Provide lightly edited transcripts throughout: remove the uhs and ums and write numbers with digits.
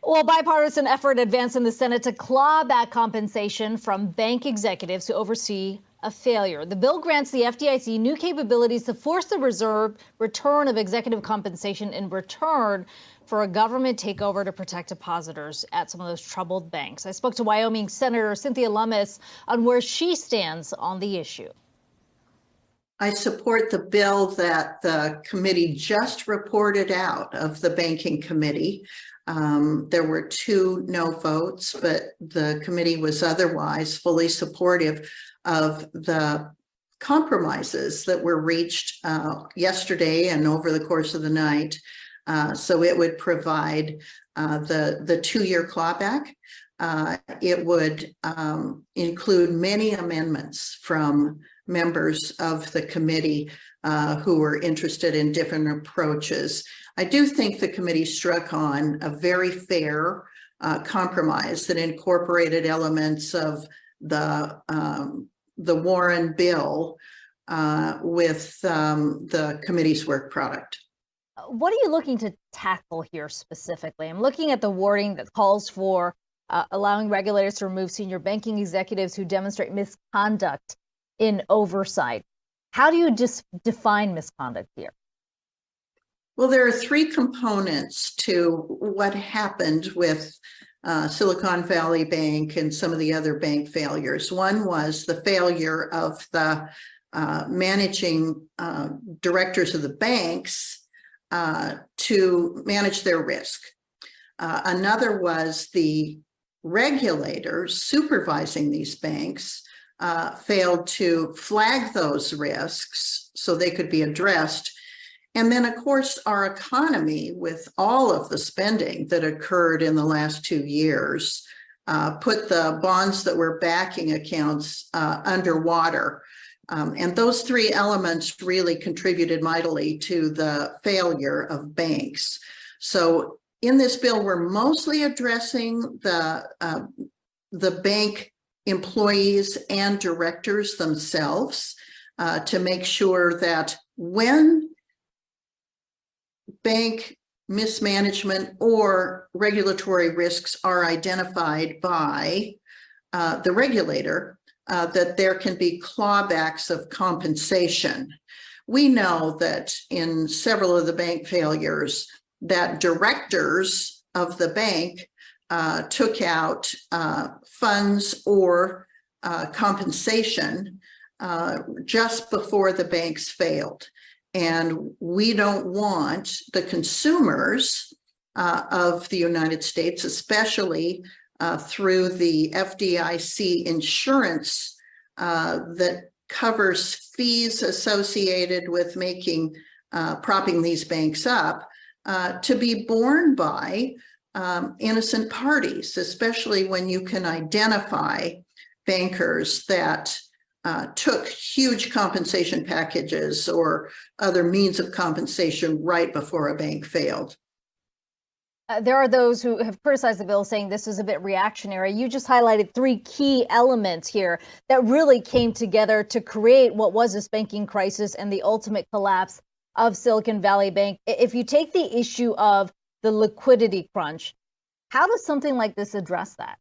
Well, bipartisan effort advanced in the Senate to claw back compensation from bank executives who oversee a failure. The bill grants the FDIC new capabilities to force the return of executive compensation in return for a government takeover to protect depositors at some of those troubled banks. I spoke to Wyoming Senator Cynthia Lummis on where she stands on the issue. I support the bill that the committee just reported out of the Banking Committee. There were 2 no votes, but the committee was otherwise fully supportive of the compromises that were reached yesterday and over the course of the night. So it would provide the 2-year clawback. It would include many amendments from members of the committee who were interested in different approaches. I do think the committee struck on a very fair compromise that incorporated elements of the Warren bill with the committee's work product. What are you looking to tackle here specifically? I'm looking at the wording that calls for allowing regulators to remove senior banking executives who demonstrate misconduct in oversight. How do you just define misconduct here? Well, there are 3 components to what happened with Silicon Valley Bank and some of the other bank failures. One was the failure of the managing directors of the banks to manage their risk. Another was the regulators supervising these banks failed to flag those risks so they could be addressed. And then, of course, our economy, with all of the spending that occurred in the last 2 years, put the bonds that were backing accounts underwater. And those 3 elements really contributed mightily to the failure of banks. So in this bill, we're mostly addressing the bank employees and directors themselves to make sure that when bank mismanagement or regulatory risks are identified by the regulator, that there can be clawbacks of compensation. We know that in several of the bank failures, that directors of the bank took out funds or compensation just before the banks failed. And we don't want the consumers of the United States, especially through the FDIC insurance that covers fees associated with propping these banks up, to be borne by innocent parties, especially when you can identify bankers that took huge compensation packages or other means of compensation right before a bank failed. There are those who have criticized the bill, saying this is a bit reactionary. You just highlighted 3 key elements here that really came together to create what was this banking crisis and the ultimate collapse of Silicon Valley Bank. If you take the issue of the liquidity crunch, how does something like this address that?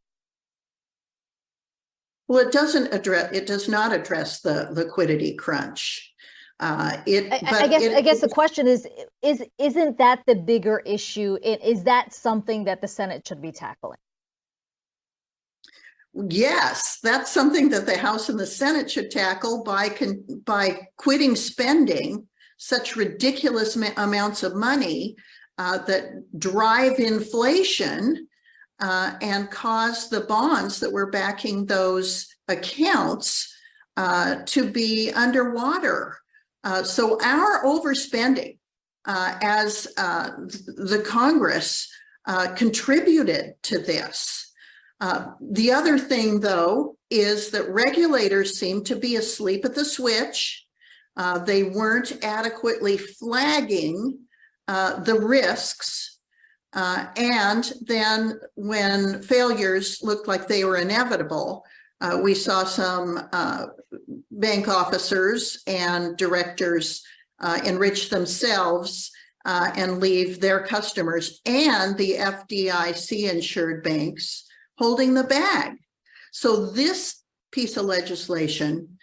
Well, it does not address the liquidity crunch. I guess the question isn't that the bigger issue? Is that something that the Senate should be tackling? Yes, that's something that the House and the Senate should tackle by quitting spending such ridiculous amounts of money that drive inflation and cause the bonds that were backing those accounts to be underwater. So our overspending as the Congress contributed to this. The other thing, though, is that regulators seem to be asleep at the switch. They weren't adequately flagging the risks. And then when failures looked like they were inevitable, we saw some bank officers and directors enrich themselves and leave their customers and the FDIC insured banks holding the bag. So this piece of legislation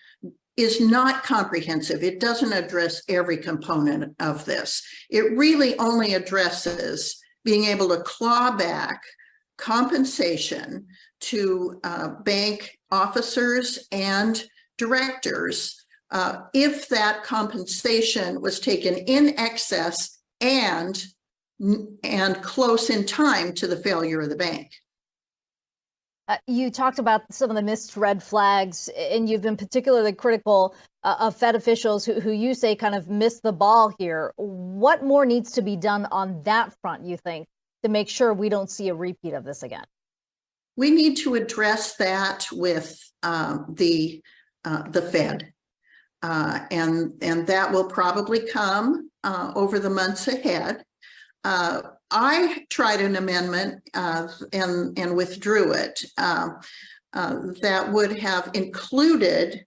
is not comprehensive. It doesn't address every component of this. It really only addresses being able to claw back compensation to bank officers and directors if that compensation was taken in excess and close in time to the failure of the bank. You talked about some of the missed red flags, and you've been particularly critical of Fed officials who you say kind of missed the ball here. What more needs to be done on that front, you think, to make sure we don't see a repeat of this again? We need to address that with the Fed, and that will probably come over the months ahead. I tried an amendment and withdrew it that would have included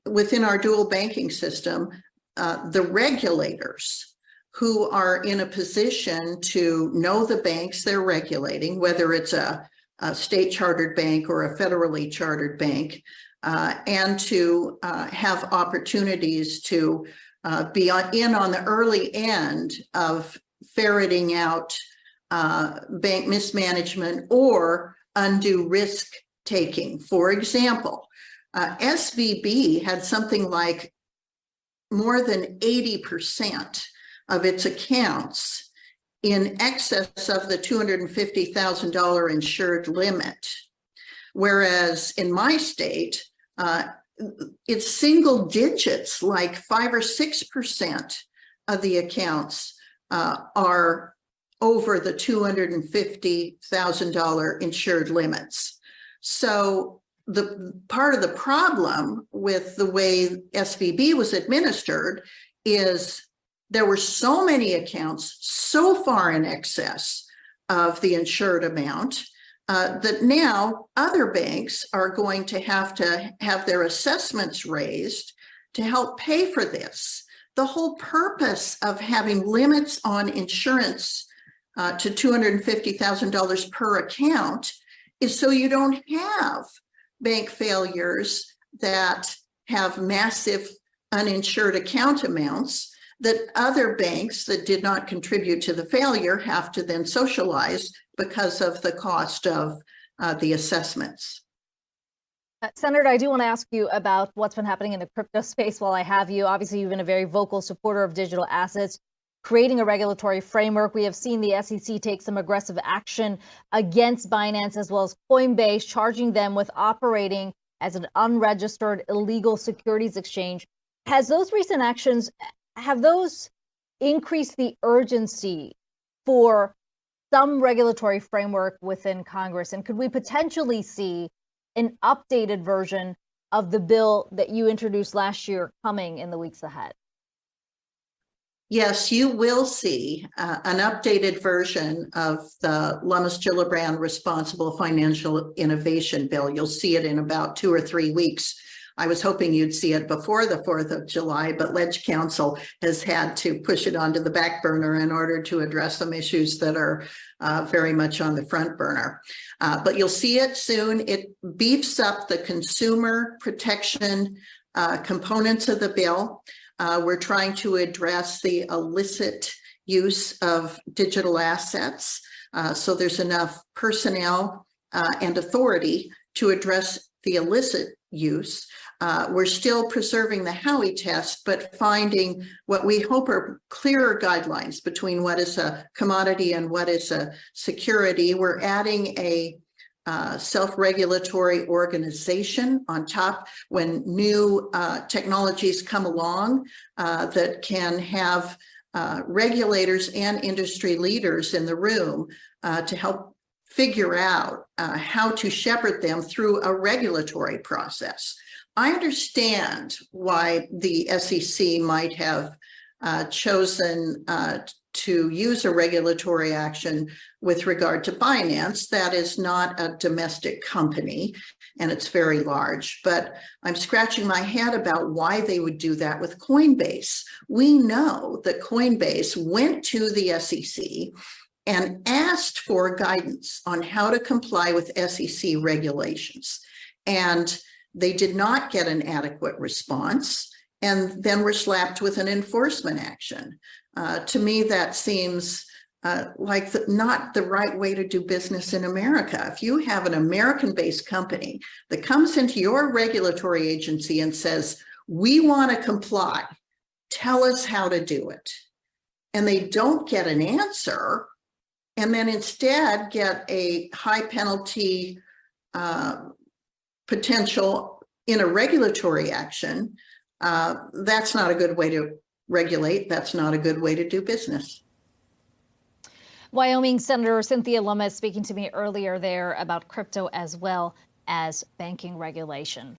within our dual banking system the regulators who are in a position to know the banks they're regulating, whether it's a state chartered bank or a federally chartered bank, and to have opportunities to be in on the early end of ferreting out bank mismanagement or undue risk taking. For example, SVB had something like more than 80% of its accounts in excess of the $250,000 insured limit, whereas in my state, it's single digits, like 5 or 6% of the accounts are over the $250,000 insured limits. So the part of the problem with the way SVB was administered is there were so many accounts so far in excess of the insured amount that now other banks are going to have their assessments raised to help pay for this. The whole purpose of having limits on insurance to $250,000 per account is so you don't have bank failures that have massive uninsured account amounts that other banks that did not contribute to the failure have to then socialize because of the cost of the assessments. Senator, I do want to ask you about what's been happening in the crypto space while I have you. Obviously, you've been a very vocal supporter of digital assets, creating a regulatory framework. We have seen the SEC take some aggressive action against Binance as well as Coinbase, charging them with operating as an unregistered illegal securities exchange. Has those recent actions, have those increased the urgency for some regulatory framework within Congress? And could we potentially see an updated version of the bill that you introduced last year coming in the weeks ahead? Yes, you will see an updated version of the Lummis-Gillibrand Responsible Financial Innovation Bill. You'll see it in about 2 or 3 weeks. I was hoping you'd see it before the 4th of July, but Ledge Council has had to push it onto the back burner in order to address some issues that are very much on the front burner. But you'll see it soon. It beefs up the consumer protection components of the bill. We're trying to address the illicit use of digital assets. So there's enough personnel and authority to address the illicit use. We're still preserving the Howey test, but finding what we hope are clearer guidelines between what is a commodity and what is a security. We're adding a self-regulatory organization on top when new technologies come along that can have regulators and industry leaders in the room to help figure out how to shepherd them through a regulatory process. I understand why the SEC might have chosen to use a regulatory action with regard to Binance. That is not a domestic company, and it's very large. But I'm scratching my head about why they would do that with Coinbase. We know that Coinbase went to the SEC and asked for guidance on how to comply with SEC regulations. And they did not get an adequate response, and then were slapped with an enforcement action. To me, that seems like not the right way to do business in America. If you have an American-based company that comes into your regulatory agency and says, we want to comply, tell us how to do it, and they don't get an answer, and then instead get a high penalty potential in a regulatory action, that's not a good way to regulate. That's not a good way to do business. Wyoming Senator Cynthia Lummis speaking to me earlier there about crypto as well as banking regulation.